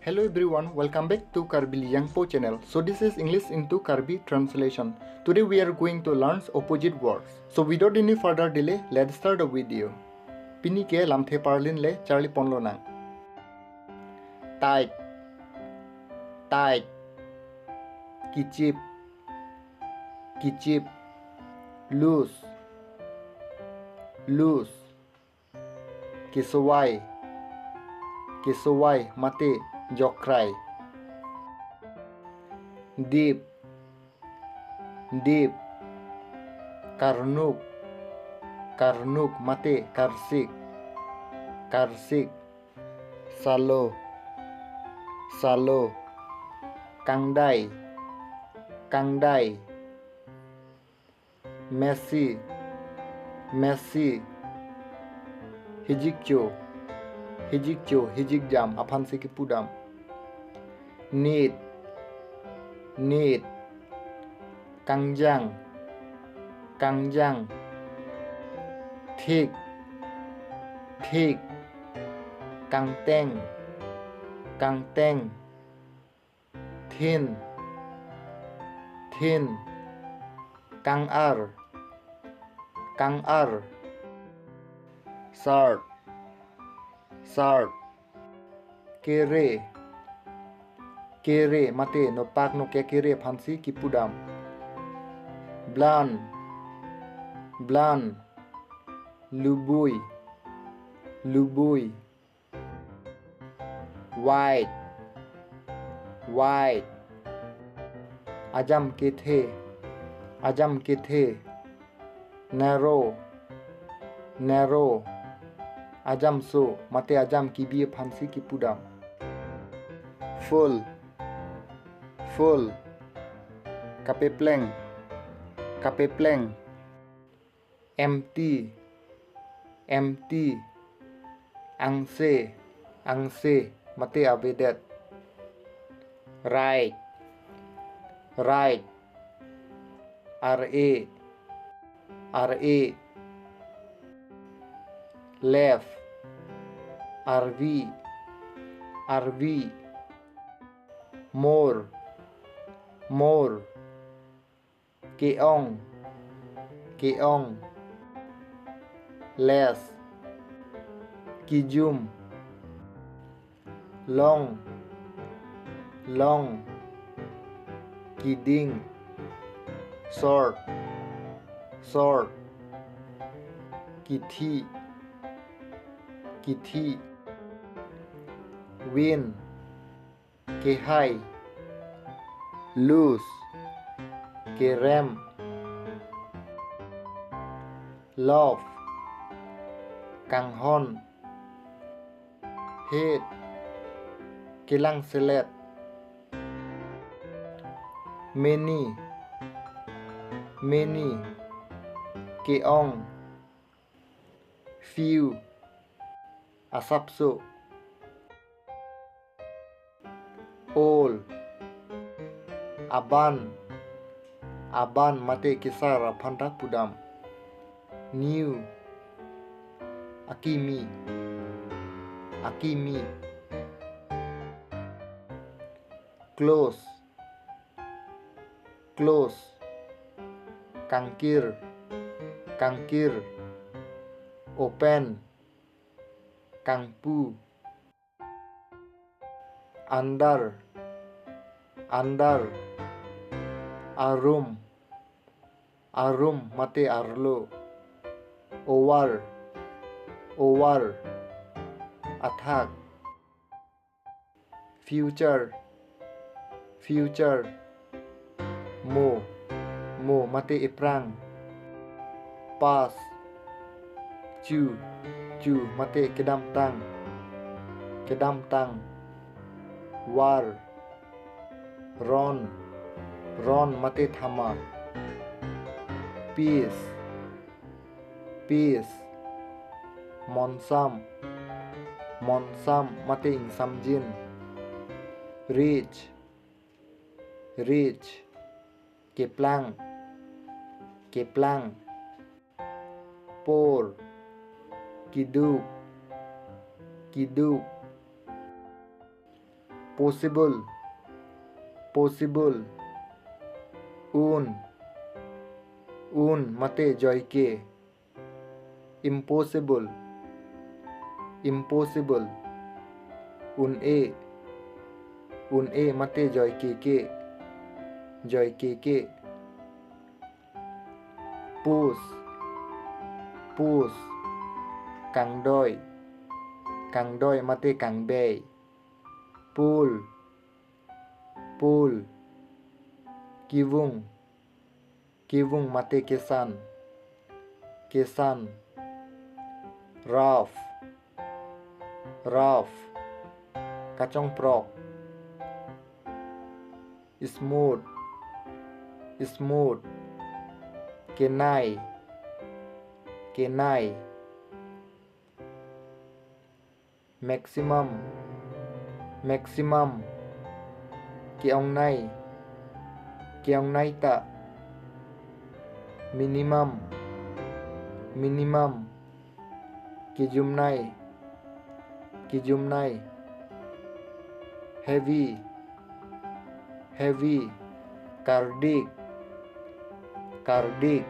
Hello everyone, welcome back to Karbi channel. So this is English into Karbi translation. Today we are going to learn opposite words. So without any further delay, let's start the video. Pini ke lamthe parlin le Charlie ponlo nang. Tight, tight. Kicip, kicip. Loose, loose. Kisawai, kisawai mate jokrai. Deep, deep. Karnuk, karnuk mate karsik, karsik. Salo, salo. Kangdai, kangdai. Messi, messi. Hijikcho, hijikcho, hijikjam apan sikipudam. Need, need. Kangjang, kangjang. Thick, thick. Kangteng, kangteng. Thin, thin. Kangar, kangar. Short, short. Kere, kere mate no pak no kere phansi kipudam. Blan, blan. Lubui, lubui. Wide, wide. Ajam kethe, ajam kethe. Narrow, narrow. Ajam so mate ajam kibiye phansi kipudam. Full, full. Kapepleng, kapepleng. Empty, empty. Angse, angse mate avedet. Right, right. Ra, ra. Left, rv, rv. More, more. Keong, keong. Less, kijum. Long, long. Kiding, short, short. Kithi, kithi. Win, kehai. Loose, kerem. Love, kanghon. Head, kilang selet. Many, many. Keong, few. Asapso. All, aban, aban mate kisara phandak pudam. New, akimi, akimi. Close, close. Kangkir, kangkir. Open, kangpu. Under, under. Arum, arum mate arlo. Over, over. Attack. Future, future. Mo, mo mate iprang. Pass, chu, chu mate kedam tang, kedam tang. War, ron, ron mate thama. Peace, peace. Monsam, monsam mate ingsamjin. Rich, rich. Keplang, keplang. Poor, kiduk, kiduk. possible, possible, un mate joyke, impossible, impossible, un e mate joyke, joyke, push, push, kang doi mate kang bay, pull, pull, kivung mate kesan, rough, kacong prok, smooth, kenai, maximum, keong nai ta, minimum, kijum nai, heavy, cardiac,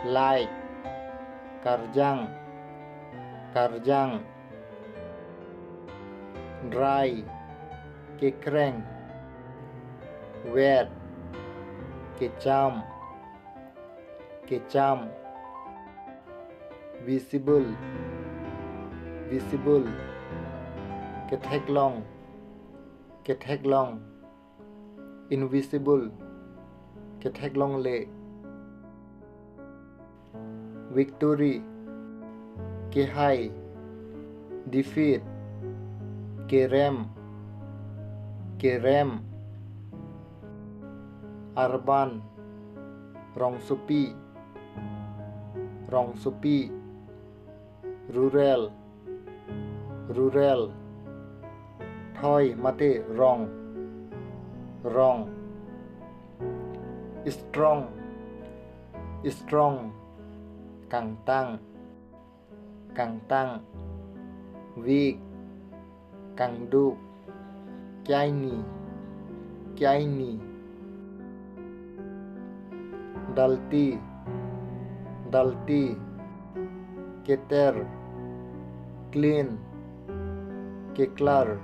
light, karjang, dry, kekreng, wet, kecam, visible, kethek long, invisible, kethek long le, victory, kehai, defeat, kerem, arban, rong supi, rural, thoi mate wrong, strong, kang tang, weak, kang du, kyai ni, dalti, keter, clean, keklar,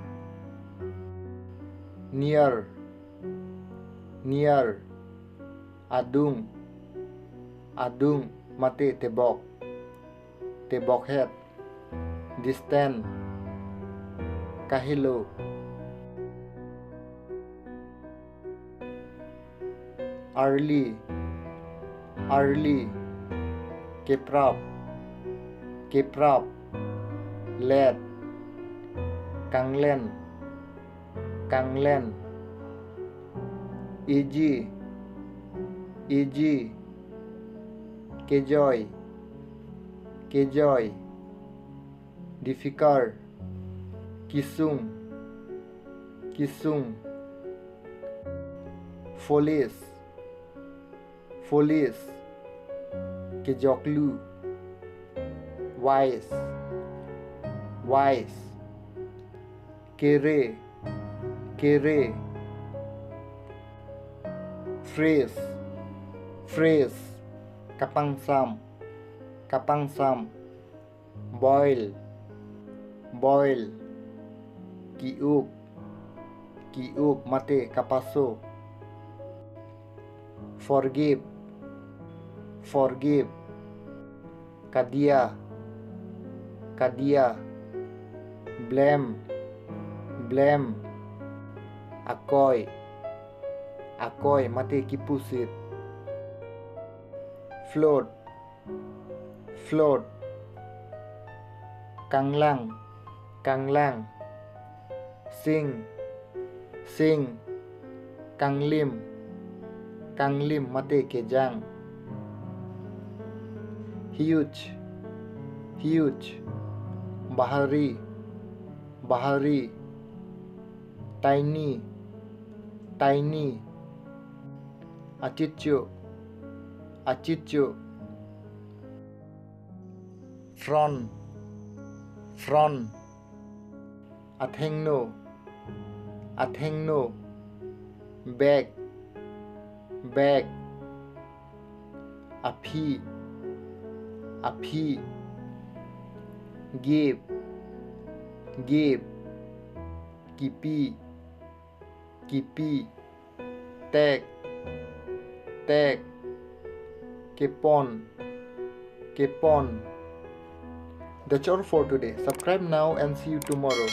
near, adung, mate tebok head, distant, kahilo, early, keprap, late, kanglen, easy, kejoy, difficult, kisung, foolish, kejoklu, wise, kere, phrase, kapangsam, boil, kiuk, mate kapaso, forgive, kadia, blame, akoy, mate kipusit, float, kanglang, sing, kanglim, mate kejang, huge, bahari, tiny, achicho, front, athengno, athengno, bag, bag, aphi, aphi, give, give, kipi, kipi, tag, tag, kepon, kepon. That's all for today. Subscribe now and see you tomorrow.